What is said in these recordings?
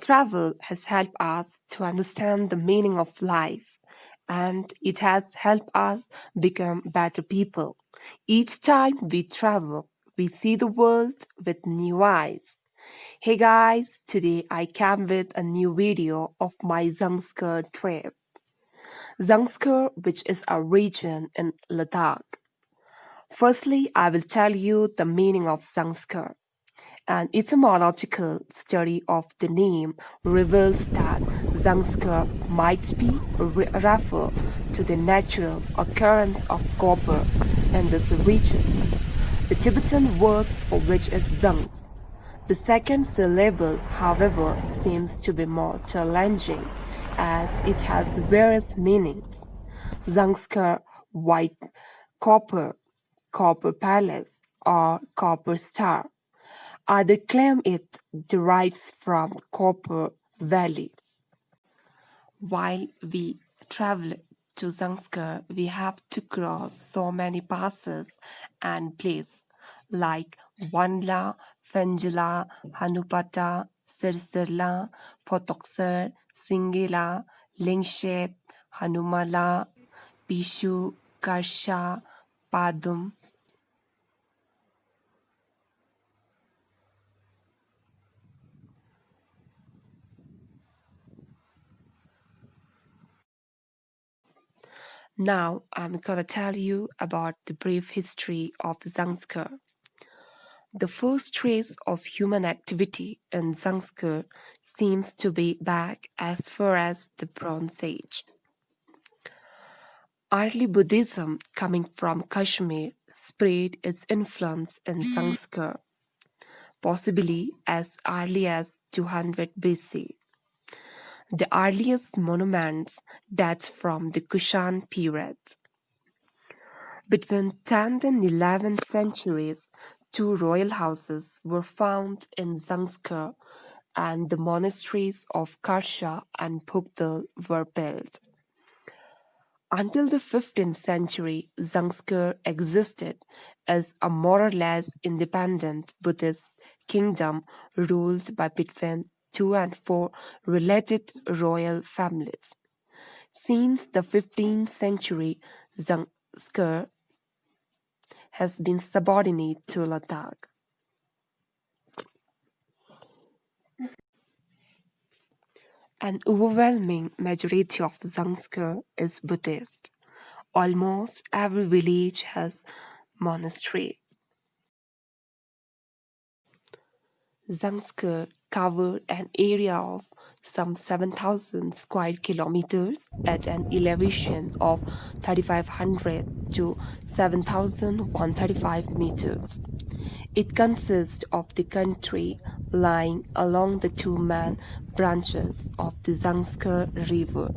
Travel has helped us to understand the meaning of life, and it has helped us become better people. Each time we travel, we see the world with new eyes. Hey guys, today I came with a new video of my Zanskar trip. Zanskar, which is a region in Ladakh. Firstly, I will tell you the meaning of Zanskar. An etymological study of the name reveals that Zanskar might be refer to the natural occurrence of copper in this region. The Tibetan word for which is Zangs. The second syllable, however, seems to be more challenging as it has various meanings. Zanskar, white copper, copper palace, or copper star. Others claim it derives from Copper Valley. While we travel to Zanskar, we have to cross so many passes and places like Wanla, Fenjala, Hanupata, Sirsirla, Potoksar, Singela, Lingshet, Hanumala, Pishu, Karsha, Padum. Now I'm gonna tell you about the brief history of Zanskar. The first trace of human activity in Zanskar seems to be back as far as the Bronze Age. Early Buddhism coming from Kashmir spread its influence in Zanskar, possibly as early as 200 BC. The earliest monuments date from the Kushan period. Between 10th and 11th centuries, two royal houses were found in Zanskar and the monasteries of Karsha and Phuktal were built. Until the 15th century, Zanskar existed as a more or less independent Buddhist kingdom ruled by between 2 and 4 related royal families. Since the 15th century, Zanskar has been subordinate to Ladakh. An overwhelming majority of Zanskar is Buddhist. Almost every village has monastery. Zanskar covered an area of some 7,000 square kilometers at an elevation of 3,500 to 7,135 meters. It consists of the country lying along the two main branches of the Zanskar River.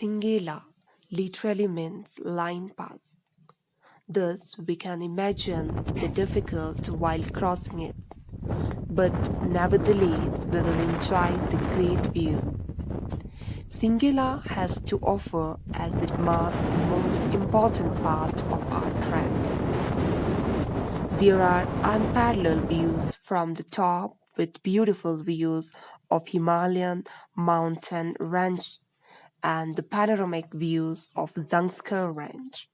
Singela literally means line pass. Thus, we can imagine the difficulty while crossing it. But nevertheless, we will enjoy the great view. Singila has to offer as it marks the most important part of our trek. There are unparalleled views from the top with beautiful views of Himalayan mountain range and the panoramic views of Zanskar range.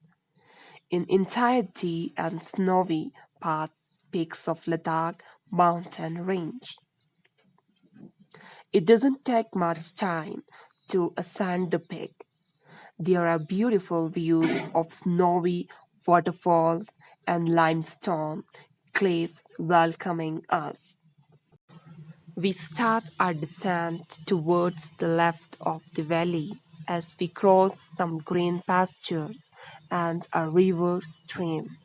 In entirety and snowy path peaks of Ladakh mountain range. It doesn't take much time to ascend the peak. There are beautiful views of snowy waterfalls and limestone cliffs welcoming us. We start our descent towards the left of the valley as we cross some green pastures and a river stream.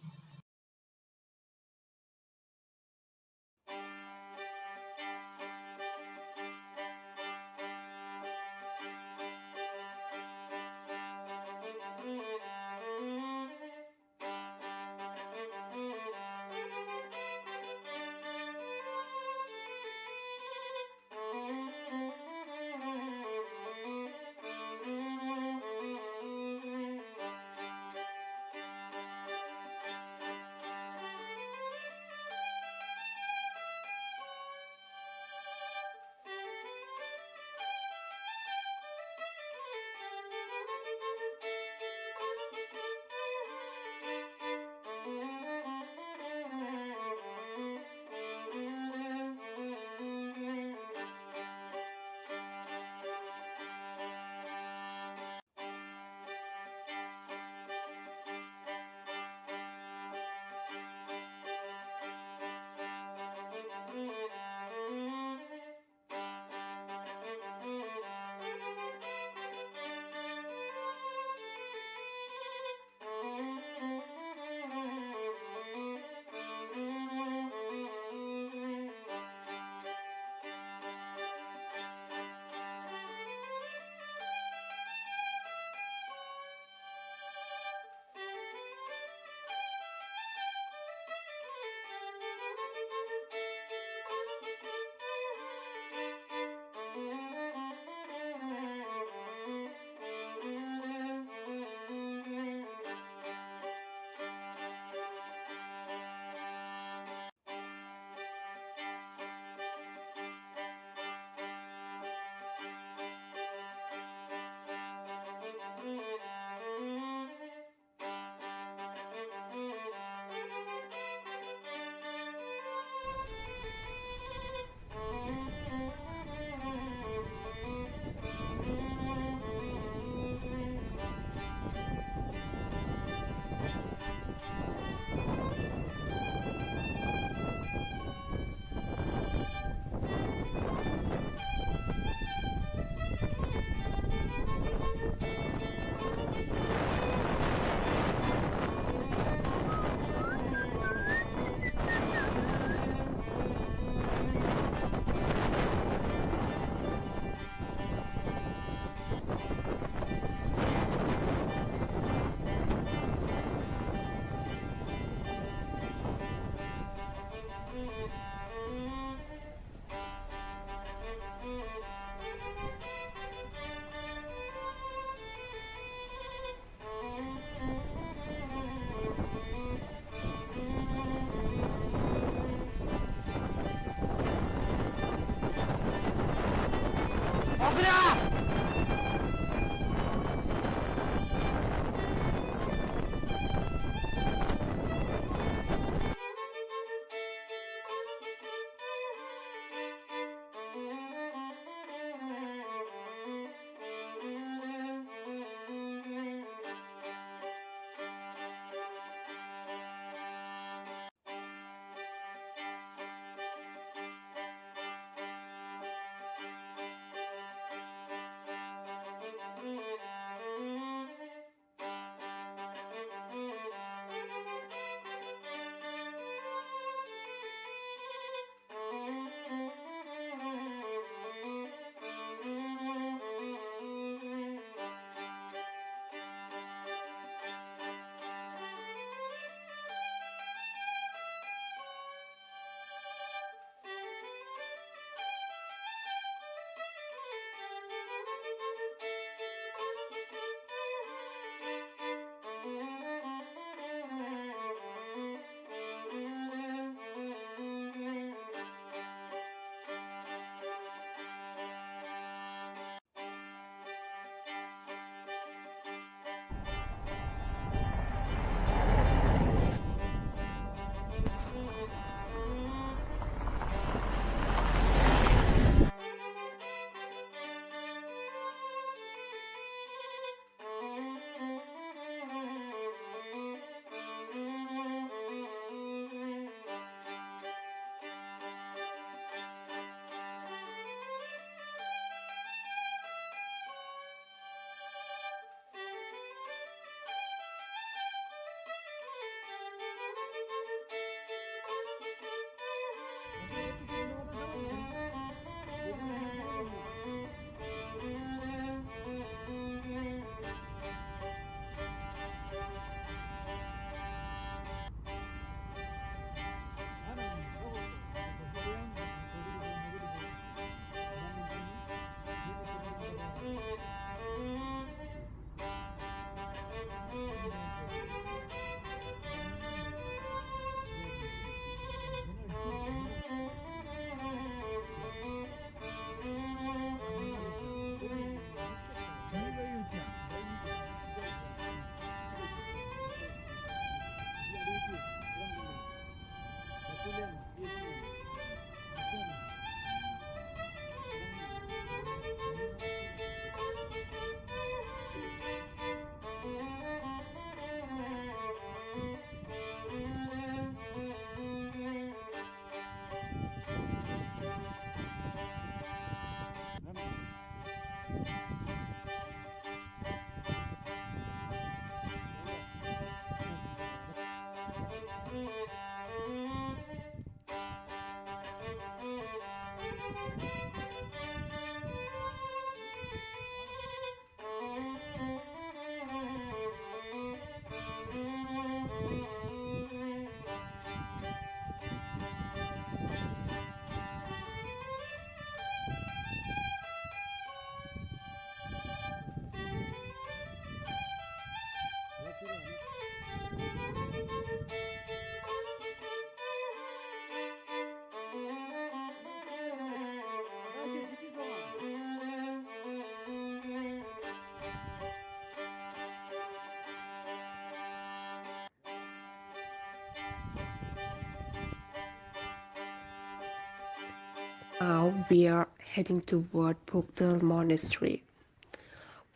Now we are heading toward Phuktal Monastery.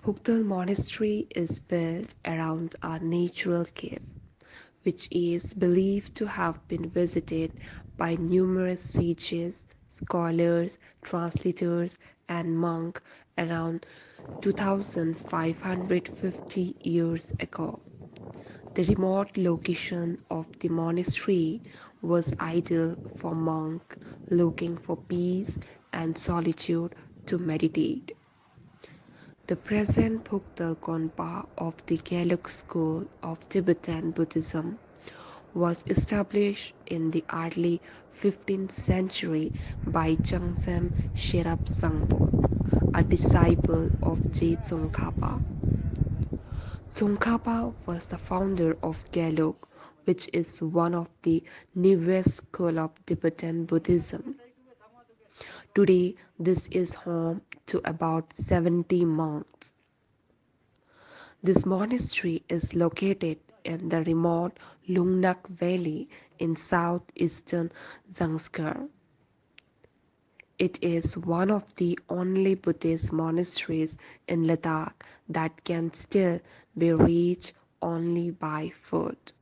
Phuktal Monastery is built around a natural cave, which is believed to have been visited by numerous sages, scholars, translators, and monks around 2550 years ago. The remote location of the monastery was ideal for monks looking for peace and solitude to meditate. The present Phuktal Gompa of the Gelug school of Tibetan Buddhism was established in the early 15th century by Jangsem Sherap Zangpo, a disciple of Je Tsongkhapa. Tsongkhapa was the founder of gelug, which is one of the newest schools of Tibetan Buddhism. Today, this is home to about 70 monks. This monastery is located in the remote Lungnak Valley in southeastern Zanskar. It is one of the only Buddhist monasteries in Ladakh that can still be reached only by foot.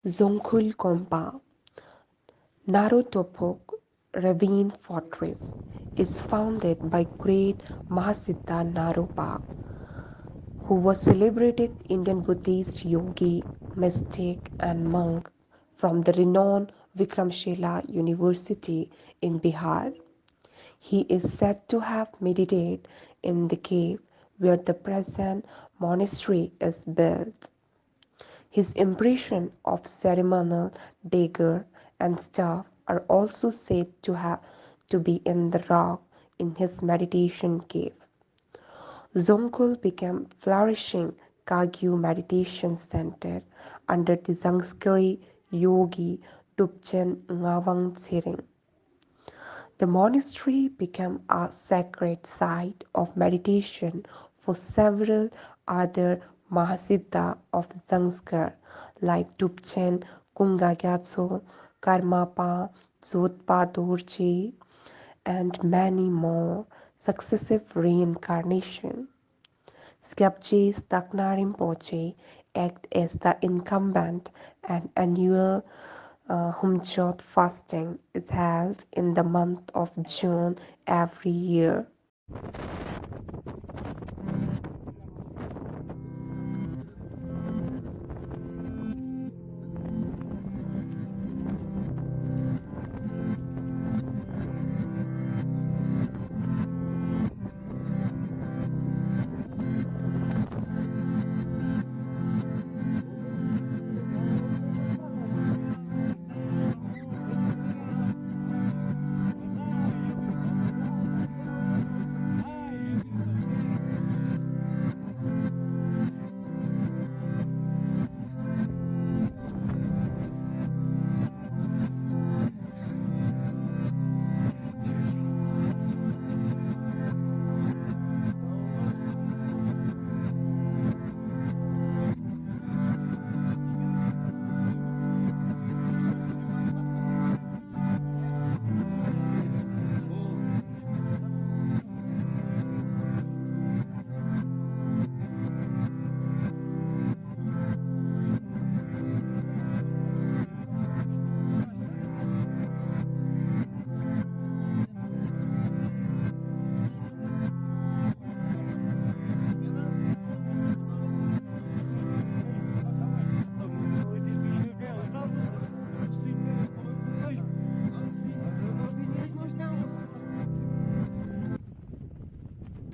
Tsongkhapa, Narotopok Ravine Fortress, is founded by great Mahasiddha Naropa, who was celebrated Indian Buddhist yogi, mystic, and monk from the renowned Vikramshila University in Bihar. He is said to have meditated in the cave where the present monastery is built. His impression of ceremonial dagger and staff are also said to be in the rock in his meditation cave. Zongkul became flourishing Kagyu meditation center under the Zanskari yogi Tupchen Ngawang Tsering. The monastery became a sacred site of meditation for several other Mahasiddha of Zanskar like Tupchen Kungagyatso, Karmapa, Zotpa Dorji, and many more successive reincarnations. Skapje Stakna Rinpoche act as the incumbent and annual Humchot fasting is held in the month of June every year.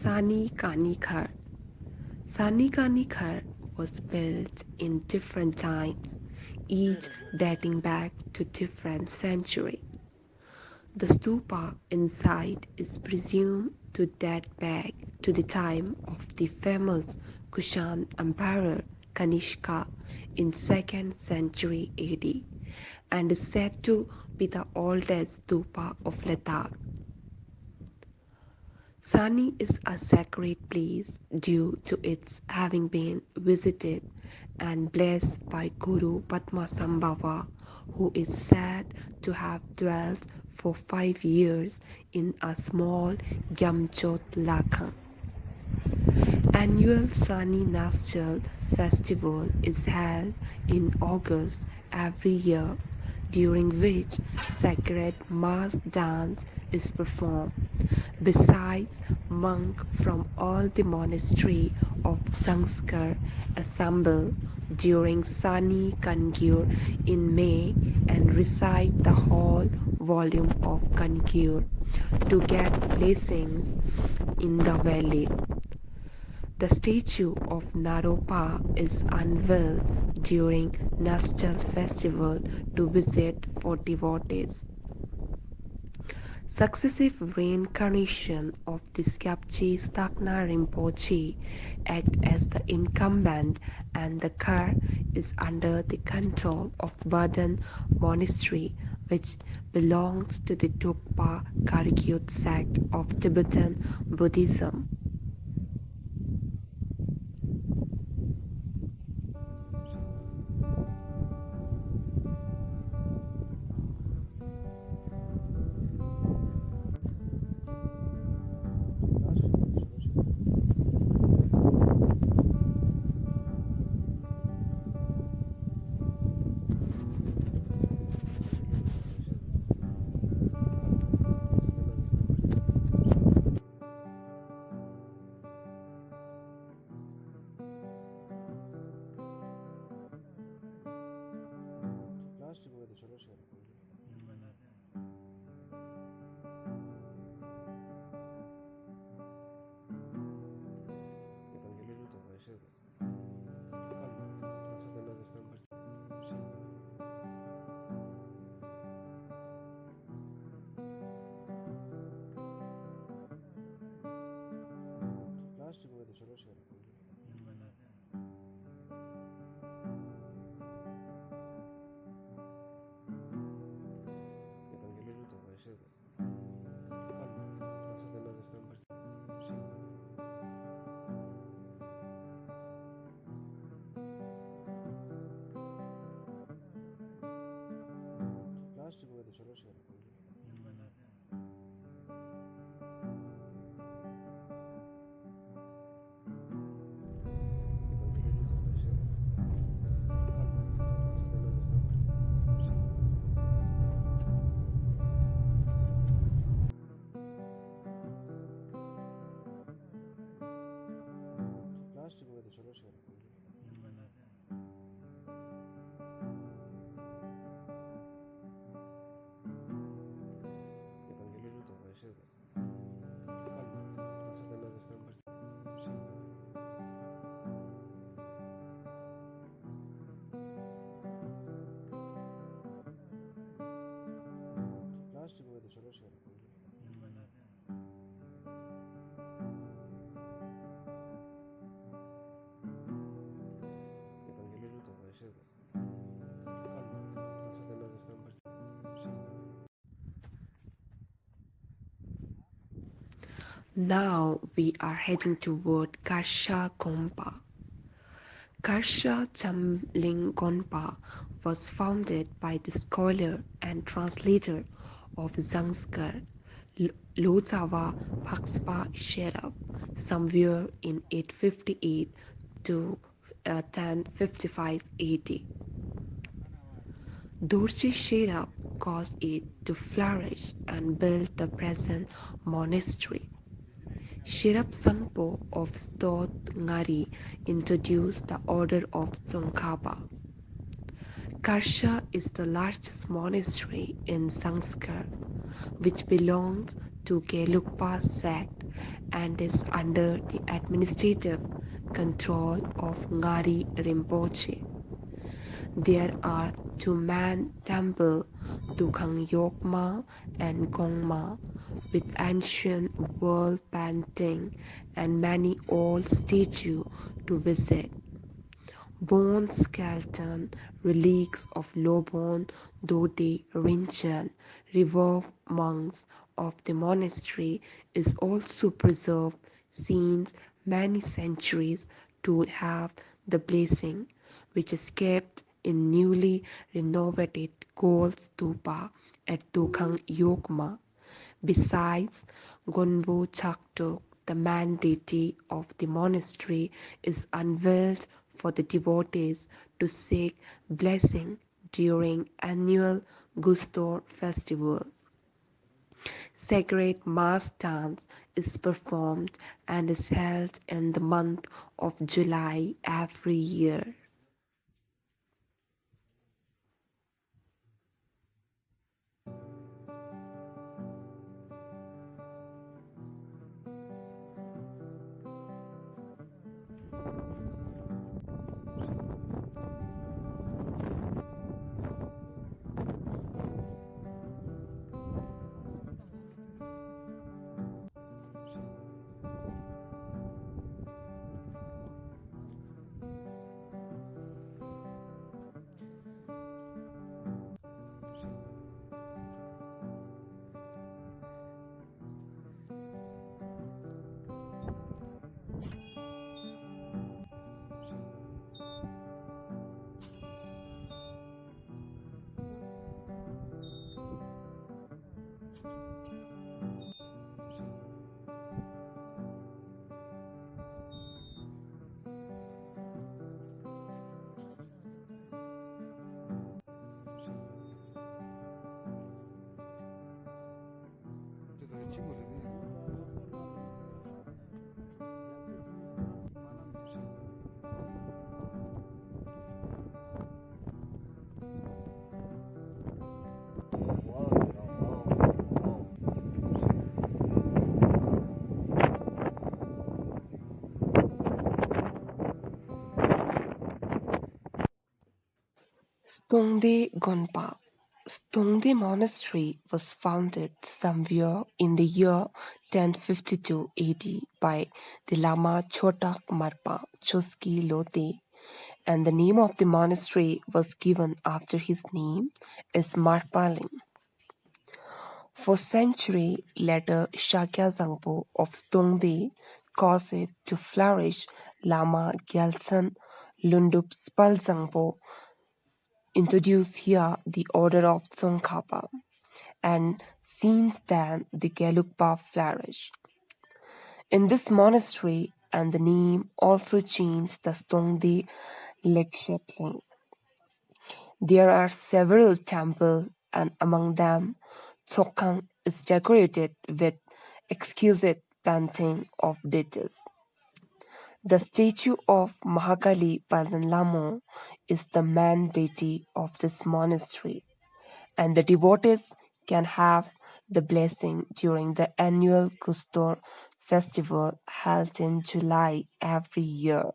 Sani Kani Ghar. Sani Kani Ghar was built in different times, each dating back to different century. The stupa inside is presumed to date back to the time of the famous Kushan Emperor Kanishka in 2nd century AD and is said to be the oldest stupa of Ladakh. Sani is a sacred place due to its having been visited and blessed by Guru Padmasambhava, who is said to have dwelt for 5 years in a small Gyamchot Lakhang. Annual Sani Naschal festival is held in August every year, during which sacred mass dance is performed. Besides, monks from all the monastery of Zanskar assemble during Sani Kangyur in May and recite the whole volume of Kangyur to get blessings in the valley. The statue of Naropa is unveiled during Naschal festival to visit for devotees. Successive reincarnations of the Skapje Stakna Rinpoche act as the incumbent, and the car is under the control of Badan Monastery, which belongs to the Drukpa Kagyu sect of Tibetan Buddhism. Now we are heading toward Karsha Gompa. Karsha Gompa was founded by the scholar and translator of Zanskar, Lodzawa Pakspa Sherap, somewhere in 858 to 1055 AD. Dorje Sherap caused it to flourish and built the present monastery. Sherap Zangpo of Stot Ngari introduced the order of Tsongkhapa. Karsha is the largest monastery in Zanskar, which belongs to Gelugpa sect and is under the administrative control of Ngari Rinpoche. There are two man temples, Tsongkhapa and Gongma, with ancient wall painting and many old statues to visit. Bone skeleton relics of Lobon Dode Rinchen, revered monks of the monastery, is also preserved since many centuries to have the blessing, which is kept in newly renovated gold stupa at Tsongkhapa. Besides, Gonpo Chaktok, the man deity of the monastery, is unveiled for the devotees to seek blessing during annual Gustor festival. Sacred mass dance is performed and is held in the month of July every year. Tsongde Gonpa. Tsongde Monastery was founded somewhere in the year 1052 AD by the Lama Chotak Marpa Choski Lote, and the name of the monastery was given after his name is Marpaling. For centuries later, Shakya Zangpo of Stongde caused it to flourish. Lama Gyaltsen Lundup Spal Zangpo introduced here the order of Tsongkhapa, and since then the Gelugpa flourished. In this monastery, and the name also changed the Stongde Lekshatling. There are several temples, and among them, Tsokhang is decorated with exquisite painting of deities. The statue of Mahakali Padanlamo is the main deity of this monastery, and the devotees can have the blessing during the annual Kustor festival held in July every year.